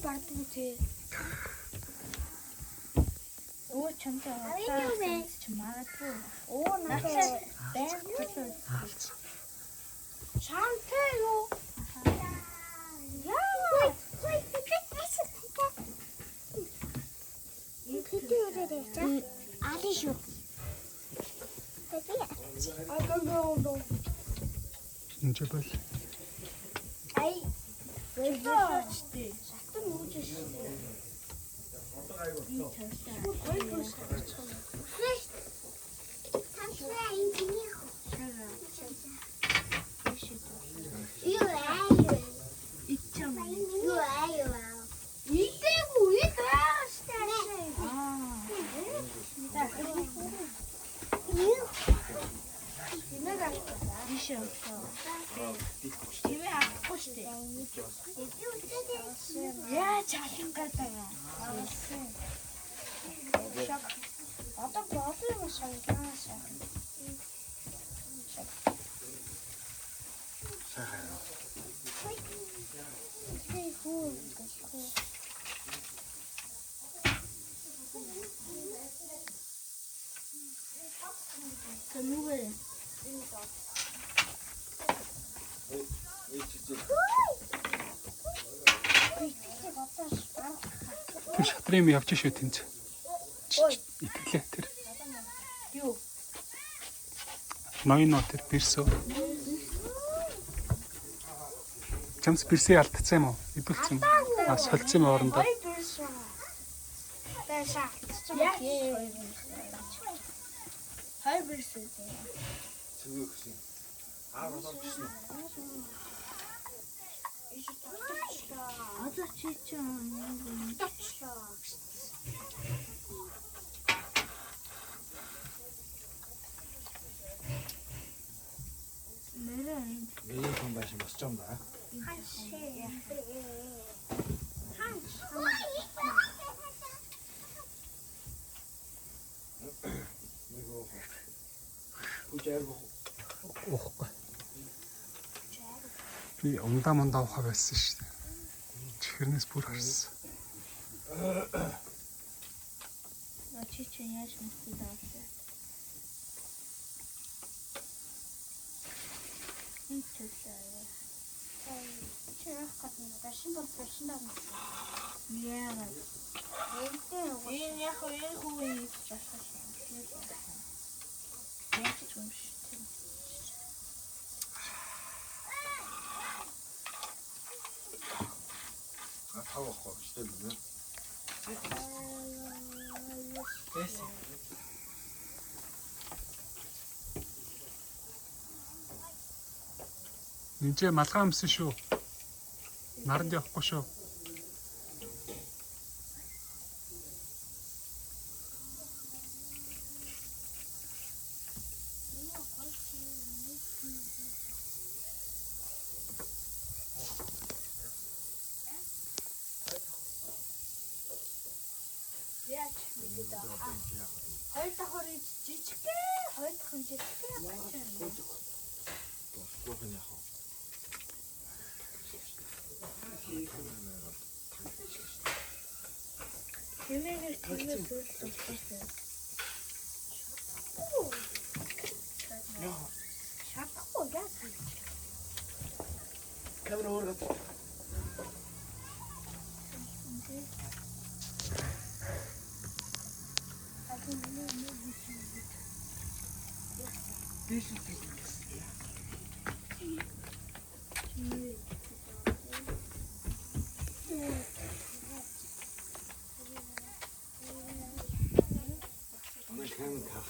Бардгүй. Өө чамтай аваад ч магадгүй. Оо надад байн чамтай юу? Алишо. Инж бол. Ай. Вэжтэй. Шатан үүжш. Яа чалан гадаа. Одоо боолын юм шалгаашаа. Тэнүүгээ. Тэр шатрын юм явж шүү тэнц. Итгэлээ тэр. Юу? Ноёно тэр бирсөө. Чамс бирсээ алдсан юм уу? Идүүлсэн юм. А солилцсон юм орондоо. Хай бирсээ. Цэвэг гэсэн. Болчихсон. Одоо чи Миний хон байж босч юм да. Би ундаа ухаа байсан шүү дээ. Чихэрнээс бүр харсан. чи яаж мэдээ даалаа. Энд чөлөө. Чи яах гэдэг нь дашин болчихсон даа. Яагаад? Энэ яг хувийн засах юм. Яаж ч юм шиг. Тавах хэрэгтэй юм. Нинчээ малгай өмсөн шүү. Наранд явахгүй шүү. Яаж мэдээ даа. Хоёр дахь жижигхэн, хоёр дахь нь жижигхэн байна. Бохын яах вэ? Хэмээгэр тиймээ зүйлсэн. Шатахгүй яах вэ? Камера өөрөд.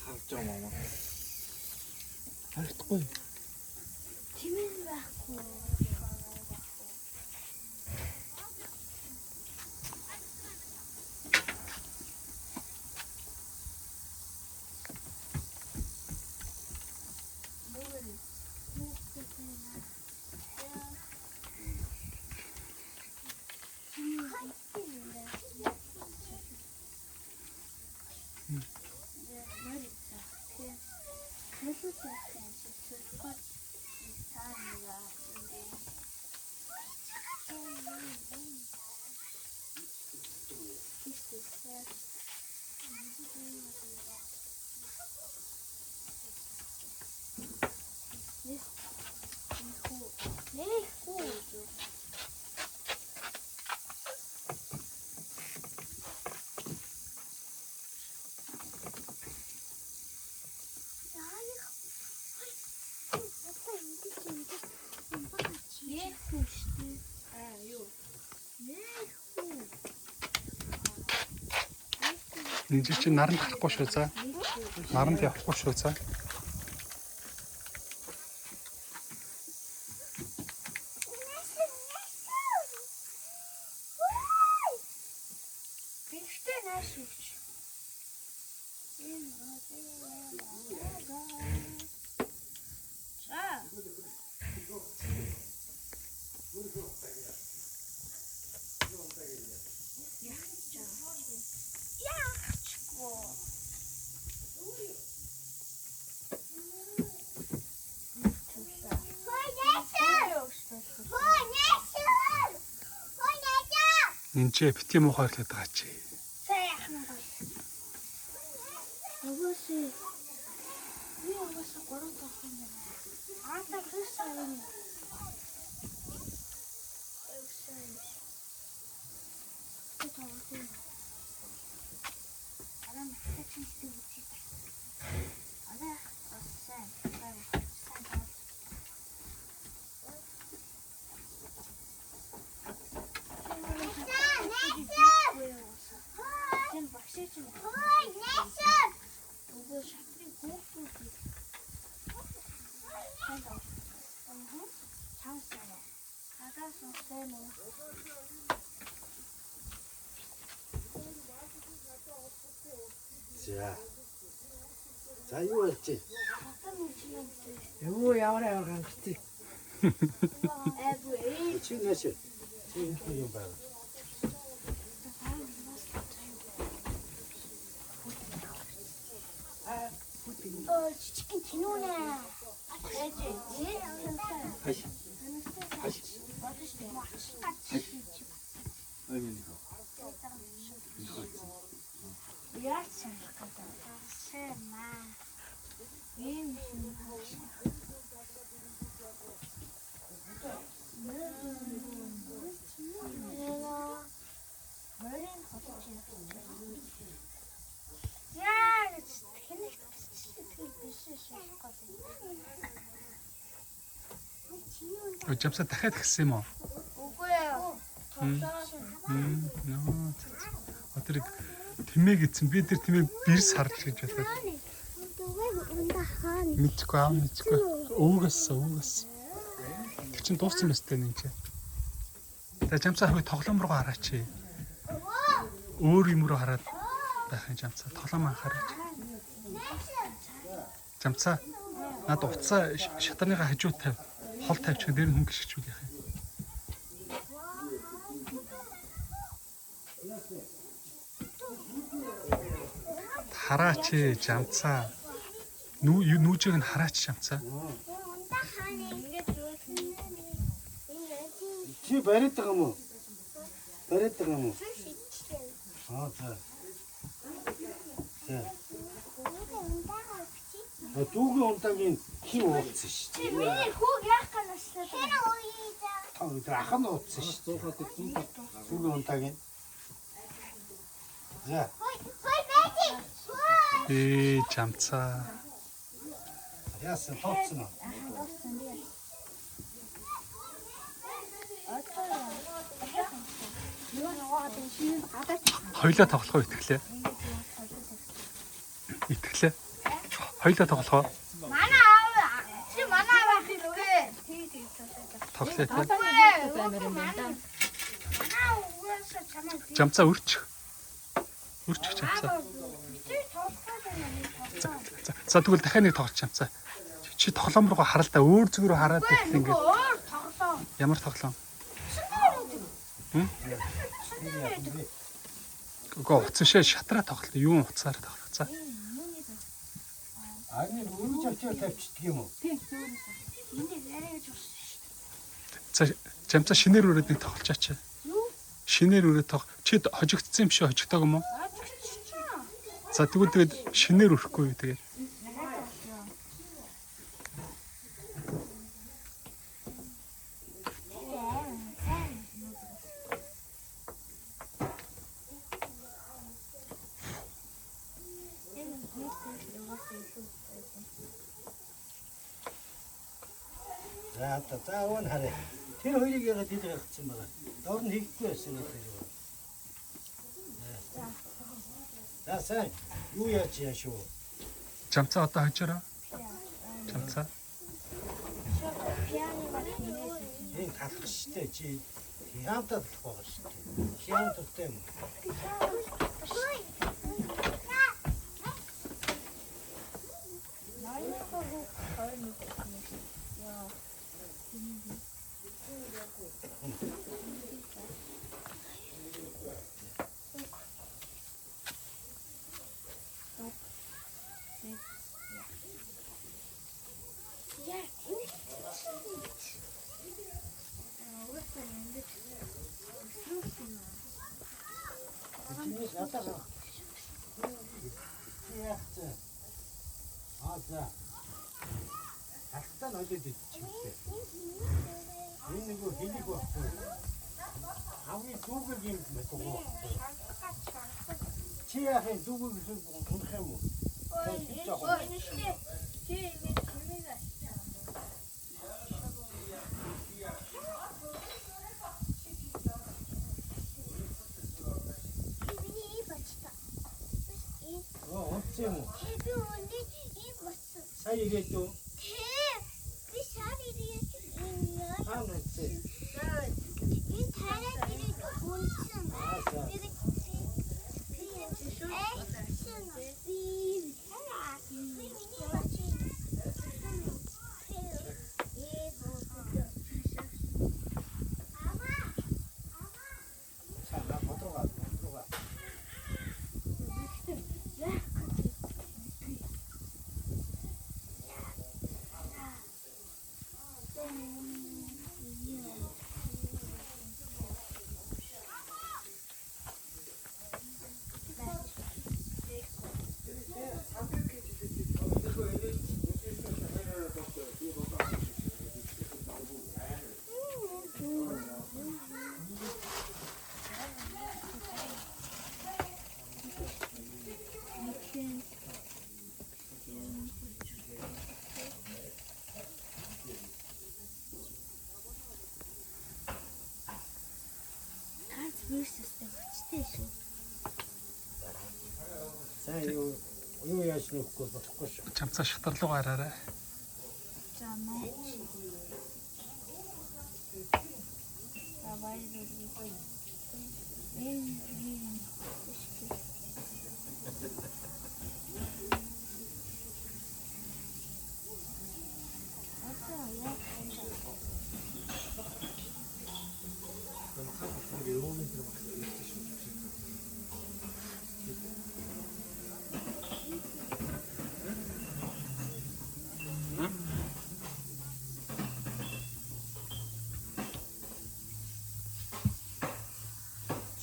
Харж байгаа юм. Харагдахгүй. Тимээ байхгүй. Нинжи чи наранд харахгүй шүү за. Наранд явахгүй шүү за. Бигтэй нааш үуч. Нинжи бити муухай хэлээд байгаа чи. Сайн яах нь гоё. Өгөөсөө. Би өгөөсөө 3 дахь юм байна. Аата хийсэн юм. За юу болчих? Юу яваа гамчти. Чи нэшэ. Чи юм байна. Чичгэн кинонэ. Хаш. Хаш. Яаж санах гэдэг. Сэмаа. Ийм юм хаашаа. Жамсаа дахиад гисэн юм уу? Үгүй ээ. Нөө. Өдөр тэмээ гэсэн би тэр тэмээ бэрс харж гэж бодоод. Мэдгүй аа мэдгүй. Өвгөөс. Тэр чин дууссан мэт энэ чинь. Тэгээ жамсаа хөө тоглоом руу хараач. Өөр юм руу хараад байх юм жамсаа тоглоом анхаараач. Жамсаа над уцаа шатарныхаа хажуу тавь. Хол тавьчих дээр нь хүн гიშгчүүл яах юм. Хараач жамцаа. Нүүжийг нь хараач жамцаа. Чи бариад байгаа юм уу? Бариад байгаа юм уу? Аа за. За. Дүүгийн унтаагийн хин уулцсан шүү дээ. Миний хүүг яах ганаас л. Хэн уу? Тэр ах нь уулцсан шүү дээ. Дүүгийн унтаагийн. За. Жамцаа. Яасан тооцсон уу? Хоёлаа тоглох уу итгэлээ? Итгэлээ. Хоёлаа тоглох уу? Манай аав чи манай аав ах үгүй. Тоглоё. Манай угаасаа чамаа Жамцаа өрч. Өрч жамцаа. За тэгвэл дахиад нэг тоглож жамцаа. Чи тоглоом руу хараа л да өөр зүг рүү хараад байх ингэ. өөр тоглоом. Ямар тоглоом? Гоо уцшаа шатраа тоглолт. Юу уцаар тоглох цаа. Агны өргөж очиод тавьчихдаг юм уу? Энийг яриаж өгсөн шүү дээ. За жамцаа шинээр өрөөд нэг тоглолчаач. Шинээр өрөөд чи хожигдсан юм шиг хожигдог юм уу? За тэгвэл тэгээд шинээр өрөхгүй тэгээд. За уун хараа. Тэр хоёрыг ягаад хэлж гацсан байна. Доор нь хийхгүй байсан тэр. За сайн. Юу яаж яашгүй. Жамцаа одоо хожоороо. Жамцаа. Пианы машин. Энэ талах штэ чи хянтад талах байгаа штэ. Хянт төртэй юм. Чиний ятага. Яахтай. За. Халтаа ноёд идчихээ. Энэ нэг хэлийг баггүй. Хамгийн дүүгэр юм байна. Чи яахын дүүгэр унах юм уу? Онцгой юм уу? Би өнөө ийм болсон. Сайн ирээд үү? Би сар ирээд Аа үнцээ. би тараад ирээд унсан. Цаа бодроо. Сайн юу яаж нөхөхгүй болохгүй шүү. Жамцаа шатар руу гараарай. За маач. Давай рүү.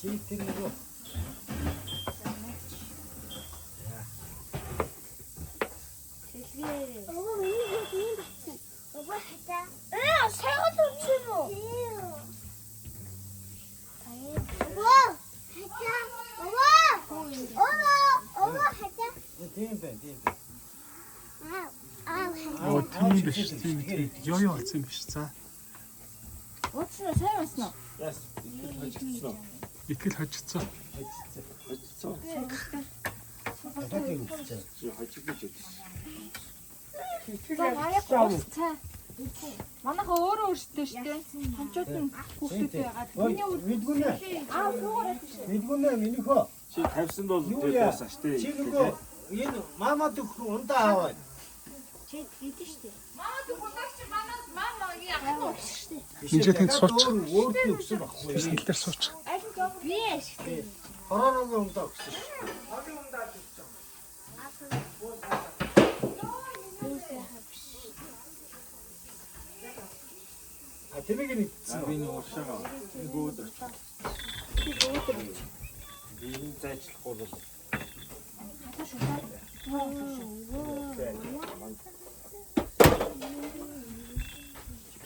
Чи тэр нэг юу? Өвөө миний хот юм батсан. Өвөө хата. Сайхан үчим үү? Өвөө хата. Өвөө хата. Тийм байна. Оо тийм биш. Тийм. Ёо болсон юм биш. За. Уучраа сайн байна уу? Яс. Хожигдсон. Итгэл хожицсон. Хожигдсон. Хажууд нь үзчихсэн. Хожигдож байна. За хаяг уусцаа. Манайха өөрөө өөрсдөө штэ. Хончууд нь хүүхдүүд байгаад. Миний Мэдгүнэ. суугаад Мэдгүнэ минийхөө. Чи тавьсан бол Юу тэгээд яа? дуусаа штэ. Чи нөгөө энэ мамад өгөх ундаа аваад. Чи хийдэж штэ. Хинжээтэнд сууч. Өөртөө өгсөн байхгүй. Тэсэл дээр сууч. Би штэ. Хороогийн ундаа өгсөн. А тэрийг нь За би нэг уршаага гүйд очих. Би энэ зайчлахгүй бол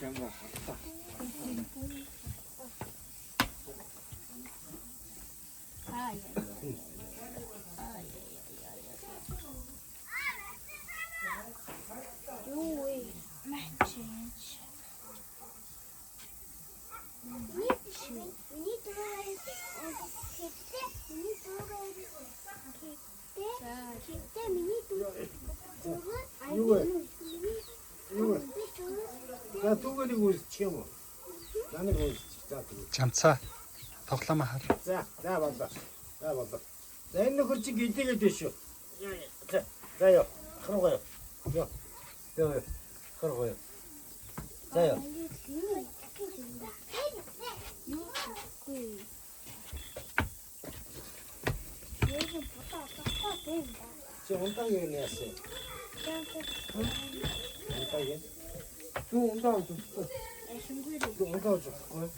камера хатаа. Миний дөрөв. Миний дөрөв. Юу. За түүнийг үзчих юм уу? Намайг үзчих. За тэгвэл. Жамцаа тоглоомоо хар. За боллоо. За энэ нөхөр чи гидээгээд биш үү? За ёо. Харахгүй юу? Ёо. Харахгүй юу? За ёо. Чи унтаа юу яасан? Унтаа юу? Түү унтаа үзчихгүй. Түү унтаа үзчихгүй.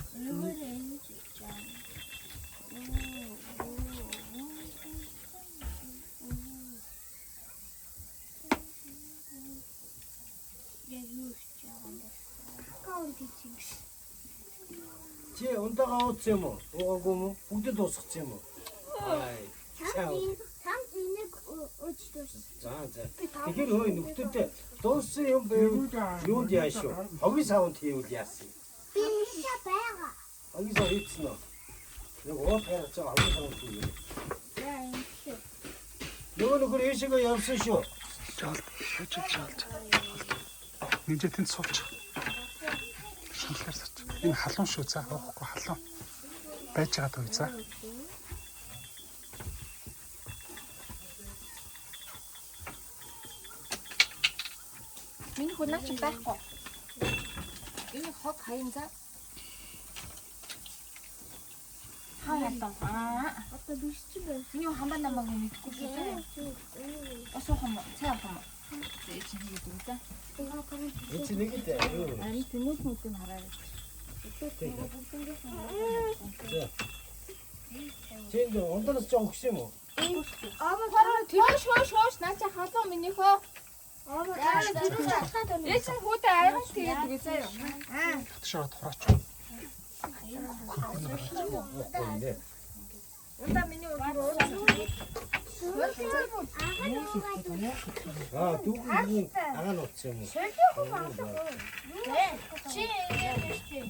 Чи унтаагаа ууцсан юм уу? Уугаагүй юм уу? Бүгдэд дуусгацсан юм уу? Ай. Сам энийг өчтөөс. За. Тэгэхээр хөөе нүхтэд дууссан юм байвал юунд яаш шүү? Хогийн савнд хийвэл яасан? Би хийсэ байгаа. Хогийн сав хийсэн үү? Нэг уут гарч байгаа хогийн савнд хийв. Яа энэ. Нөгөө нөхөр ээшээгээ явсан шүү. Жолд. Нинжэ тэнд сууч. Шанлаар сууч. Энэ халуун шүү за. Уухгүй халуун. Байж байгаа дөө за. Миний хунаач байхгүй. Энэ хог хаян за. Хаяа таа. Одоо биш ч байх. Миний хамбаа намайг мэдгүй шүү. Осох юм. Цаа юм. Ээ чи хийгээд юм за. Энэ чи нэг дээ. Ари тэнүүт нүдэн хараа. Тэнд унтаас жоо өгсөн юм уу? Хараа шоош наача халуун минийхөө. Ээ чи хүүтэй айгаас тэгээд үгүй заа юу. Хатшаа тураач. Нэ. Удаа миний өдөр Дүүгийн агаа нууцсан юм уу? Чи ингэж чи.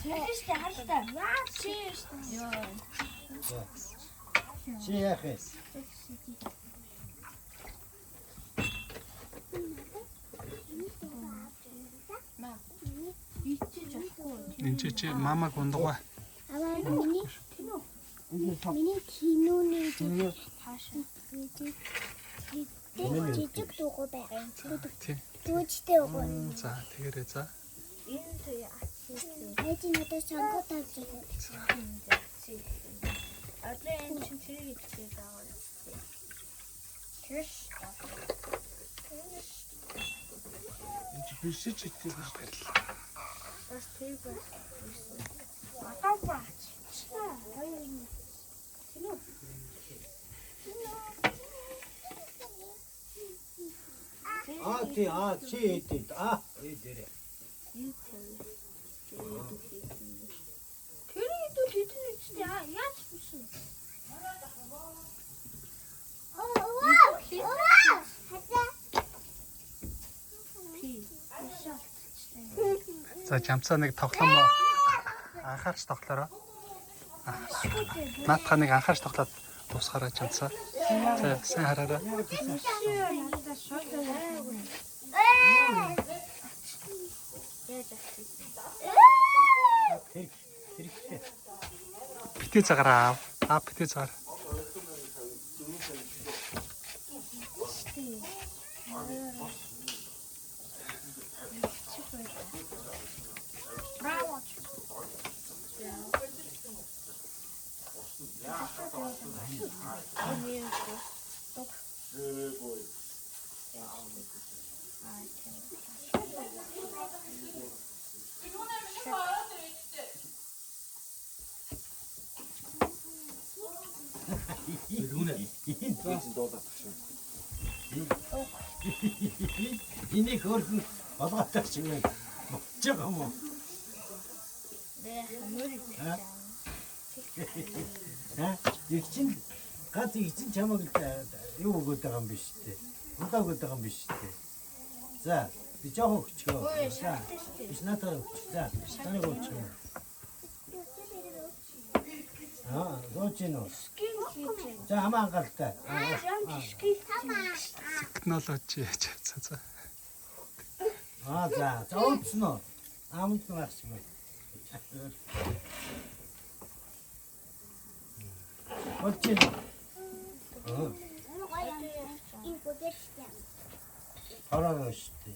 Сэжтэй хаштай. Яа чи. Чи яах вэ? Нинжэ чи мамаг ундгаа. Миний киноны хаашаа. Жижиг дуугүй байгаа. Тий. Дүүжтэй өгөө. За тэгэрэй за. Эти надад сонгоо тавьж байгаа. Одоо энэ чинь тэрийг идчихээ байгаа. Тэш. Энд чи бишиж идэх гэж баярлаа. Бас тэр бас. Одоо бач. Чи эдээд эдэрэ. Тэр идүү хитэн үстэй яаж бүсэн? За жамцаа нэг тоглоом анхаарч тоглоорой. Наатха нэг анхаарч тоглоод дуусгаарай жамцаа. За сайн хараарай. Битээ цагаараа. Битээ цагаар. Энийг хөрхөн болгодог ч юм уу? Болж байгаа юм уу? Игчин гац игчин чамаг юу өгöd байгаа юм биш үү? Удаа өгöd байгаа юм биш үү? За, би жоох өгчгөө. Биш натаа өгч. За, таныг өгч. Гооч нөө. За хамаа ангаалтай. Технологи яаж цаа. За зөөцнө. Амт марч юм. Болчих. Хараа штэ.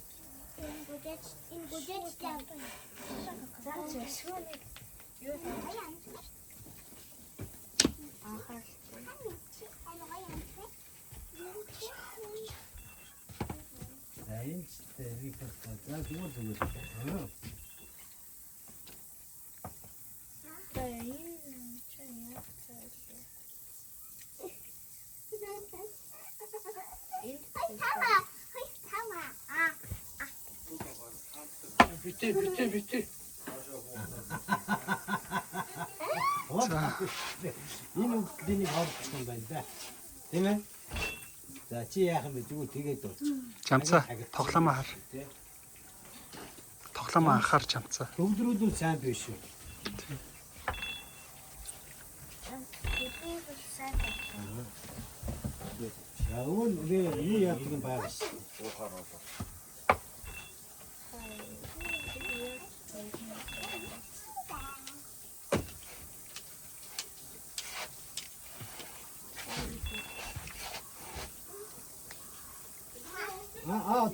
Эндтэй виктортай зүгээр. Битээ. Энэ үгдний хоолцсон байна да. Тийм ээ. За чи яах юм бэ? Зүгээр тэгээд бол. Жамцаа тоглоомоо хар. Тоглоомоо анхаар жамцаа. Төвлөрүүлүүл сайн биш үү? Яавал юу яадаг юм байгаа ш. Уухаар болоо.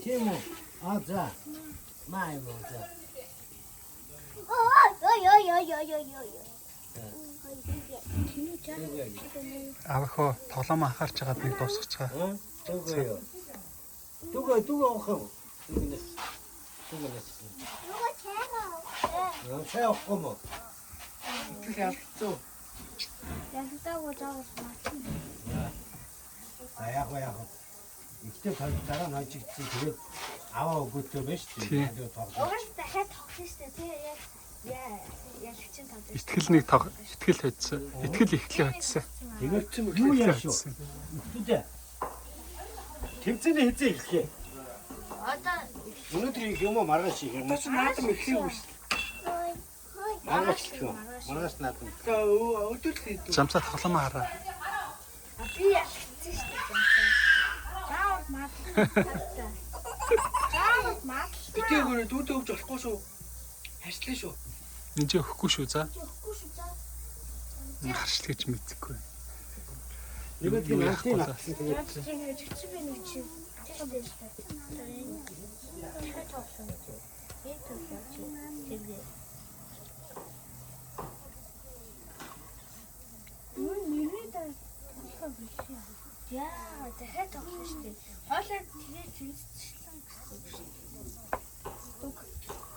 Тийм үү. За. Маа юм уу за. Авахо тоглоомоо анхаарч хагаад нэг дуусгаж байгаа. Дуга охоо. Дугнес. Чаа охоо. Яг. Ихтэй дараа нь хожигдсан тэгээд аваа өгөөтэй байж тийм. Дахиад тоглоно шүү дээ. Итгэл нэг итгэл хоцсон. Итгэл ихлээ хоцсон. Тэгээд юу яа шүү. Үгүй. Тэмцээний хизээ эхлэе. Өнөөдөр юм уу маргааш их юм. Наадам эхлэх үү? Маргааш л. Маргааш наадам. Өдөр л хийдэг. Жамцаа тоглоомоо хараа. Би ялцсан шүү дээ. Битээ гөрөө дүүдээ өгч болохгүй шүү. Харьцлаа шүү. Энд өгөхгүй шүү за. Харшил гэж мэдхгүй. Нэг тийм антин авсан тэгээд Яа, дахиад тоглоно шүү дээ. Хоолой тэгээд зинцчлэн гэсэн үг шүү дээ.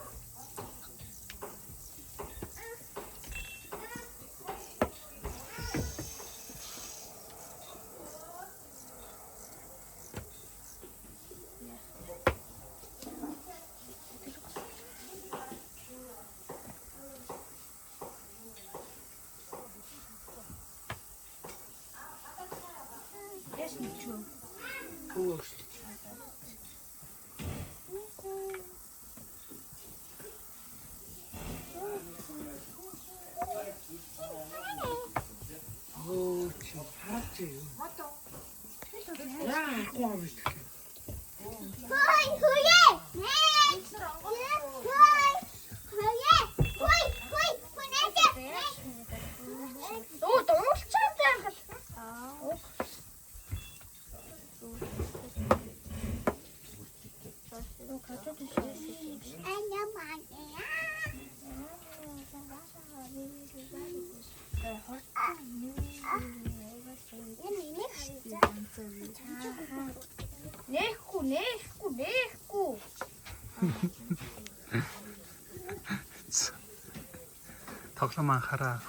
Нэхгүй. Тоглоомоо анхаараа.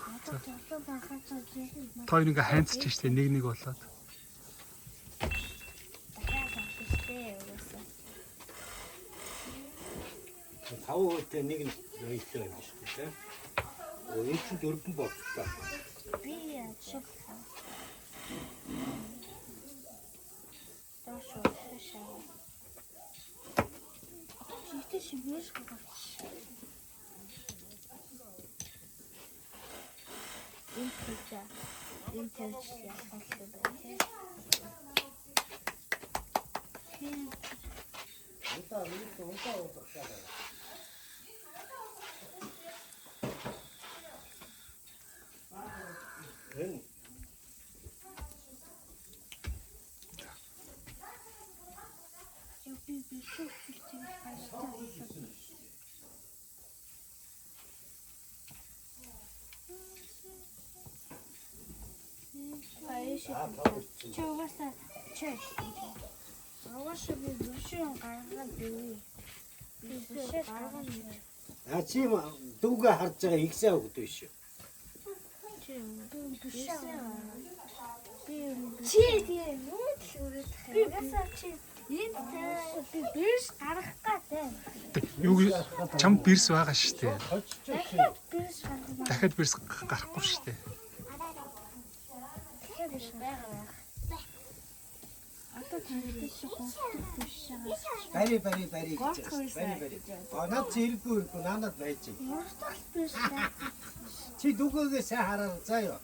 Тоо нэг хайнцж штэ нэг болоод. тав хөөтэй нэг нь өйтэй юм шүү дээ. Энэ чинь дөрвөн болцоо. Би яах вэ? Ты сидишь как интрига. энэ тавьж яхах юм бэ тий. Удаа ууцах шаа. Энэ би шүүх хэлцгийг хайштай. Чи угаасаа чи. Угаасаа би бүшин гаргаад бивээ. Би бүшин гаргаад бивээ. чи дүүгээ харж байгаа ихсээ өгд биш үү? Чи тийм юу л үрээд хаяасаа чи энд би бирс гарах гэдэг. Юу чам бирс байгаа шүү дээ. Хоччих. Бирс гарах. Дахиад бирс гарахгүй шүү дээ. Бирс байгаа. Одоо таньд чи гомдох биш шагаа. Бари гэж. Бари. Оноо зэрэггүй надад байж. Мартах бирс байгаа. Чи дүүгээ сайн хараа заа ёо.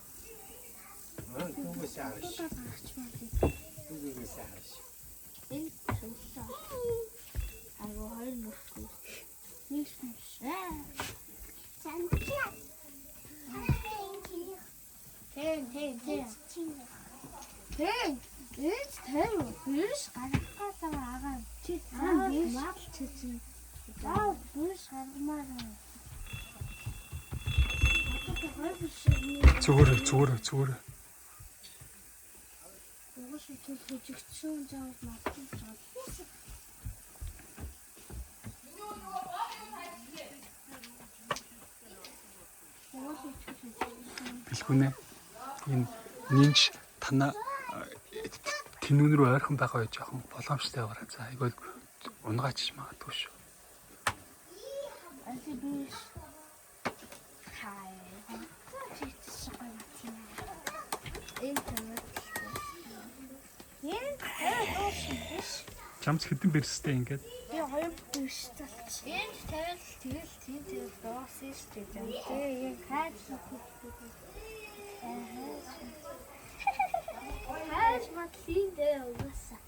Дүүгээ сайн харааш. Дүүгээ сайн харааш. Энэ шүлээ. Агуу хоёр мөрөхгүй. Нэг шүлээ. Замчаа. Тэг. Эц тэр бирс гарахгаас агаа. Чи бирс чичи. Бирс гармаар. Зүгээр. Угаас чи хүчигчсэн заавал мартчихсан. Бэлгүнэ. Энэ нинж танаа тэнүүн рүү ойрхон байгаа байж жоохон боломжтой байгаа. За айгүй унгаач магадгүй шүү. Asi bирс. Хай. Чамц хэдэн бирстэй ингээд. Би хоёр бирс талч. Энд тэгэл тийм доосон шүү дээ. Тэгээ яг хайж хайж матлин дээр угаасаа.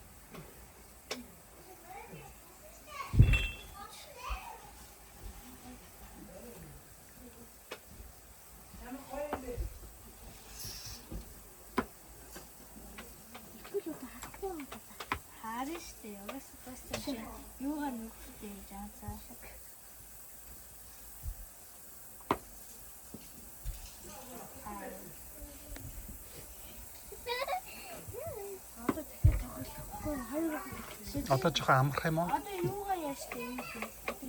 Харин штэ угаасаа тастай. Юугаар нүгтэй жаацаа шиг. Одоо тэгэхээр тоглохгүй хоёр. Одоо жоохон амрах юм уу? Одоо юугаар яаш вэ?